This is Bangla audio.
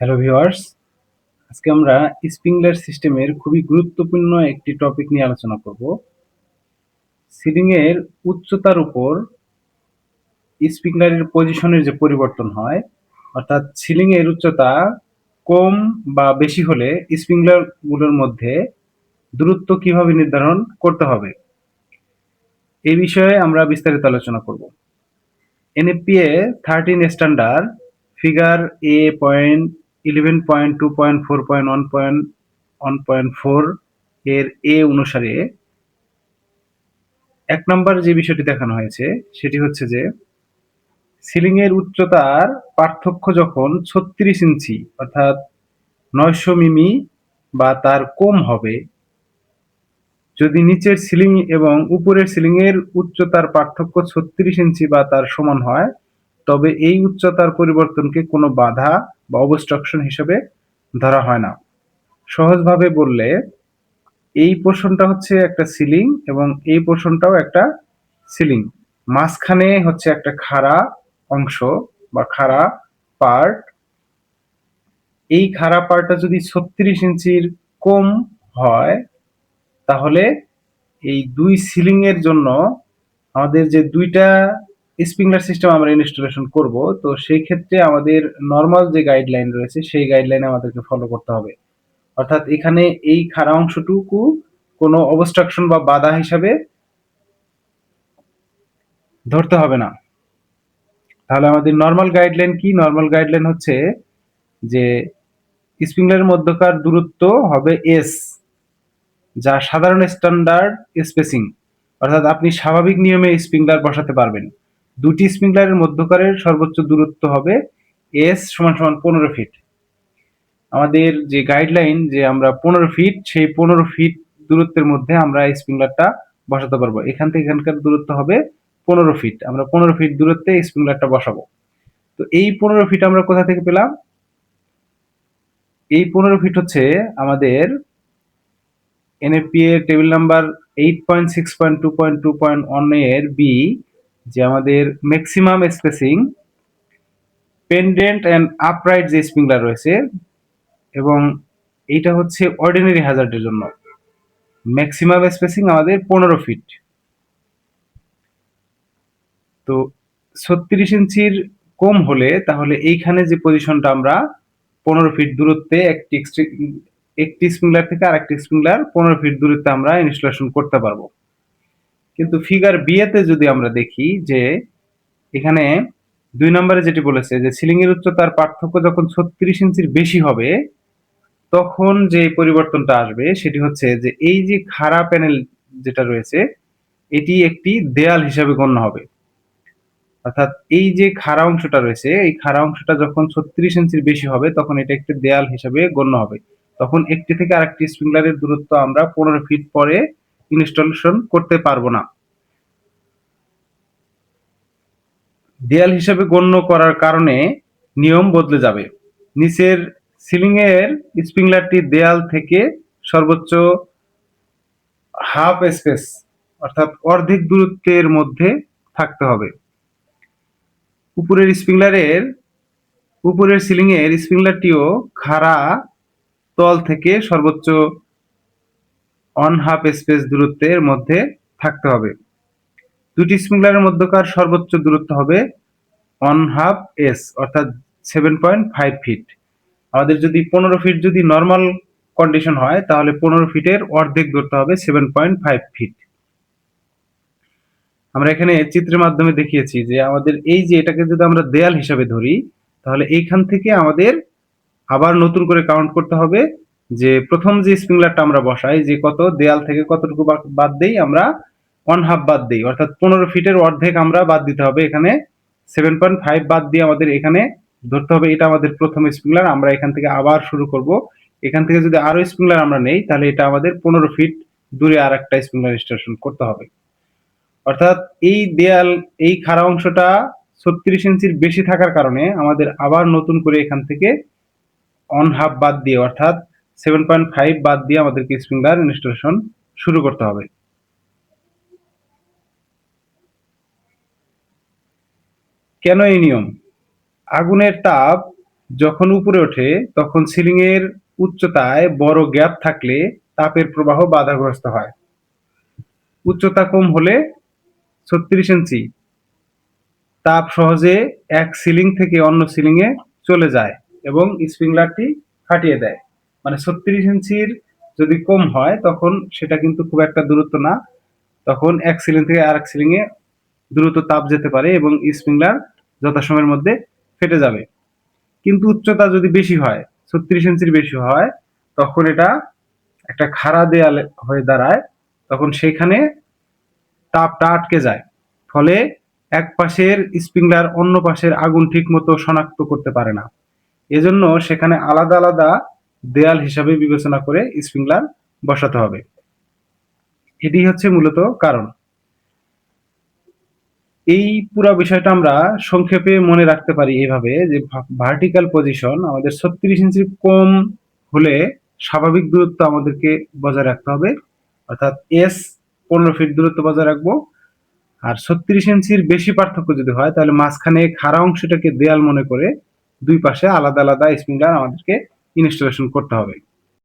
হ্যালো ভিউয়ার্স, আজকে আমরা স্প্রিংলার সিস্টেমের খুবই গুরুত্বপূর্ণ একটি টপিক নিয়ে আলোচনা করব। সিলিং এর উচ্চতার উপর স্প্রিংলারের পজিশনের যে পরিবর্তন হয়, অর্থাৎ সিলিং এর উচ্চতা কম বা বেশি হলে স্প্রিংলার গুলোর মধ্যে দূরত্ব কিভাবে নির্ধারণ করতে হবে এই বিষয়ে আমরা বিস্তারিত আলোচনা করব। এনএফপিএ 13 স্ট্যান্ডার্ড ফিগার A.2.11.4.1.1.4 এর এ অনুসারে 1 নম্বর যে বিষয়টি দেখানো হয়েছে সেটি হচ্ছে যে সিলিং এর উচ্চতার পার্থক্য যখন 36 ইঞ্চি অর্থাৎ 900 মিমি বা তার কম হবে, যদি নিচের সিলিং এবং উপরের সিলিং এর উচ্চতার পার্থক্য 36 ইঞ্চি বা তার সমান হয়, তবে এই উচ্চতার পরিবর্তনকে কোনো বাধা বা অবস্ট্রাকশন হিসেবে ধরা হয় না। সহজভাবে বললে এই পোর্শনটা হচ্ছে একটা সিলিং এবং এই পোর্শনটাও একটা সিলিং, মাঝখানে হচ্ছে একটা খাড়া অংশ বা খাড়া পার্ট। এই খাড়া পার্টটা যদি 36 ইঞ্চির কম হয়, তাহলে এই দুই সিলিং এর জন্য আমাদের যে দুইটা স্প্রিংলার সিস্টেম আমরা ইনস্টলেশন করব, তো সেই ক্ষেত্রে আমাদের নর্মাল যে গাইডলাইন রয়েছে সেই গাইডলাইনে আমাদেরকে ফলো করতে হবে। অর্থাৎ এখানে এই খাড়া অংশটুকু কোনো অবস্ট্রাকশন বা বাধা হিসাবে ধরতে হবে না। তাহলে আমাদের নর্মাল গাইডলাইন কি? নর্মাল গাইডলাইন হচ্ছে যে স্প্রিংলারের মধ্যকার দূরত্ব হবে এস, যা সাধারণ স্ট্যান্ডার্ড স্পেসিং, অর্থাৎ আপনি স্বাভাবিক নিয়মে স্প্রিংলার বসাতে পারবেন। দুটি স্প্রিংলারের মধ্যকারের সর্বোচ্চ দূরত্ব হবে এস সমান সমান 15 ফিট। আমাদের যে গাইডলাইন যে আমরা 15 ফিট, সেই 15 ফিট দূরত্বের মধ্যে আমরা স্প্রিংলারটা বসাতে পারবো। এখান থেকে এখানকার দূরত্ব হবে 15 ফিট। আমরা 15 ফিট দূরত্বে স্প্রিংলারটা বসাবো। তো এই 15 ফিট আমরা কোথা থেকে পেলাম? এই 15 ফিট হচ্ছে আমাদের এনএফপিএ টেবিল নাম্বার 8.6.2.2.1 এর বি, যে আমাদের maximum spacing pendant and upright যে স্প্রিংলার রয়েছে, এবং এইটা হচ্ছে অর্ডিনারি হ্যাজার্ডের জন্য ম্যাক্সিমাম স্পেসিং আমাদের 15 ফিট। তো 36 ইঞ্চির কম হলে তাহলে এইখানে যে পজিশনটা আমরা 15 ফিট দূরত্বে একটি স্প্রিংলার থেকে আরেকটি স্প্রিংলার 15 ফিট দূরত্বে আমরা ইনস্টলেশন করতে পারবো। কিন্তু ফিগার বিয়েতে যদি আমরা দেখি যে এখানে 2 নম্বরে যেটি বলেছে যে সিলিং এর উচ্চতার পার্থক্য যখন 36 ইঞ্চির বেশি হবে, তখন যে পরিবর্তনটা আসবে সেটি হচ্ছে যে এই যে খাড়া প্যানেল যেটা রয়েছে, এটি একটি দেয়াল হিসাবে গণ্য হবে। অর্থাৎ এই যে খাড়া অংশটা রয়েছে, এই খাড়া অংশটা যখন 36 ইঞ্চির বেশি হবে তখন এটা একটি দেয়াল হিসাবে গণ্য হবে। তখন একটি থেকে আরেকটি স্প্রিংলারের দূরত্ব আমরা 15 ফিট পরে ইনস্টলেশন করতে পারবো না। দেয়াল হিসাবে গণ্য করার কারণে নিয়ম বদলে যাবে। নিচের সিলিং এর স্প্রিংলারটি দেয়াল থেকে সর্বোচ্চ হাফ স্পেস অর্থাৎ অর্ধেক দূরত্বের মধ্যে থাকতে হবে। উপরের সিলিং এর স্প্রিংলারটিও খাড়া তল থেকে সর্বোচ্চ 1/2 স্পেস দূরত্বের মধ্যে থাকতে হবে। দুটি স্প্রিংলারের মধ্যকার সর্বোচ্চ দূরত্ব হবে 1/2 এস অর্থাৎ 7.5 ফিট। আমাদের যদি 15 ফিট যদি নর্মাল কন্ডিশন হয়, তাহলে 15 ফিটের অর্ধেক ধরতে হবে 7.5 ফিট। আমরা এখানে চিত্রের মাধ্যমে দেখিয়েছি যে আমাদের এই যে এটাকে যদি আমরা দেয়াল হিসাবে ধরি, তাহলে এইখান থেকে আমাদের আবার নতুন করে কাউন্ট করতে হবে যে প্রথম যে স্প্রিংলারটা আমরা বসাই যে কত দেয়াল থেকে কতটুকু বাদ দেই, আমরা 1/2 বাদ দেই, অর্থাৎ 15 ফিটের অর্ধেক আমরা বাদ দিতে হবে। এখানে 7.5 বাদ দিয়ে আমাদের এখানে ধরতে হবে এটা আমাদের প্রথম স্প্রিংলার। আমরা এখান থেকে আবার শুরু করব। এখান থেকে যদি আরো স্প্রিংলার আমরা নেই, তাহলে এটা আমাদের 15 ফিট দূরে আর একটা স্প্রিংলার ইনস্টলেশন করতে হবে। অর্থাৎ এই খাড়া অংশটা 36 ইঞ্চির বেশি থাকার কারণে আমাদের আবার নতুন করে এখান থেকে 1/2 বাদ দিয়ে অর্থাৎ 7.5 বাদ দিয়ে আমাদেরকে স্প্রিংলার ইনস্টলেশন শুরু করতে হবে। কেন এই নিয়ম? আগুনের তাপ যখন উপরে ওঠে তখন সিলিং এর উচ্চতায় বড় গ্যাপ থাকলে তাপের প্রবাহ বাধাগ্রস্ত হয়। উচ্চতা কম হলে 36 ইঞ্চি তাপ সহজে এক সিলিং থেকে অন্য সিলিং এ চলে যায় এবং স্প্রিংলারটি ফাটিয়ে দেয়। মানে 36 ইঞ্চির যদি কম হয় তখন সেটা কিন্তু খুব একটা দূরত্ব না, তখন এক সিলিং থেকে আরেক সিলিং এ দ্রুত তাপ যেতে পারে এবং স্প্রিংলার যথাসময়ের মধ্যে ফেটে যাবে। কিন্তু উচ্চতা যদি বেশি হয়, 36 ইঞ্চির বেশি হয়, তখন এটা একটা খাড়া দেয়াল হয়ে দাঁড়ায়, তখন সেখানে তাপটা আটকে যায়। ফলে এক পাশের স্প্রিংলার অন্য পাশের আগুন ঠিক মতো শনাক্ত করতে পারে না। এজন্য সেখানে আলাদা আলাদা দেয়াল হিসাবে বিবেচনা করে স্প্রিংলার বসাতে হবে। এটি হচ্ছে মূলত কারণ। এই পুরো বিষয়টা আমরা সংক্ষেপে মনে রাখতে পারি এভাবে যে ভার্টিক্যাল পজিশন আমাদের 36 ইঞ্চির কম হলে স্বাভাবিক দূরত্ব আমাদেরকে বজায় রাখতে হবে, অর্থাৎ এস 15 ফিট দূরত্ব বজায় রাখবো। আর 36 ইঞ্চির বেশি পার্থক্য যদি হয় তাহলে মাঝখানে খাড়া অংশটাকে দেয়াল মনে করে দুই পাশে আলাদা আলাদা স্প্রিংলার আমাদেরকে ইনস্টলেশন করতে হবে।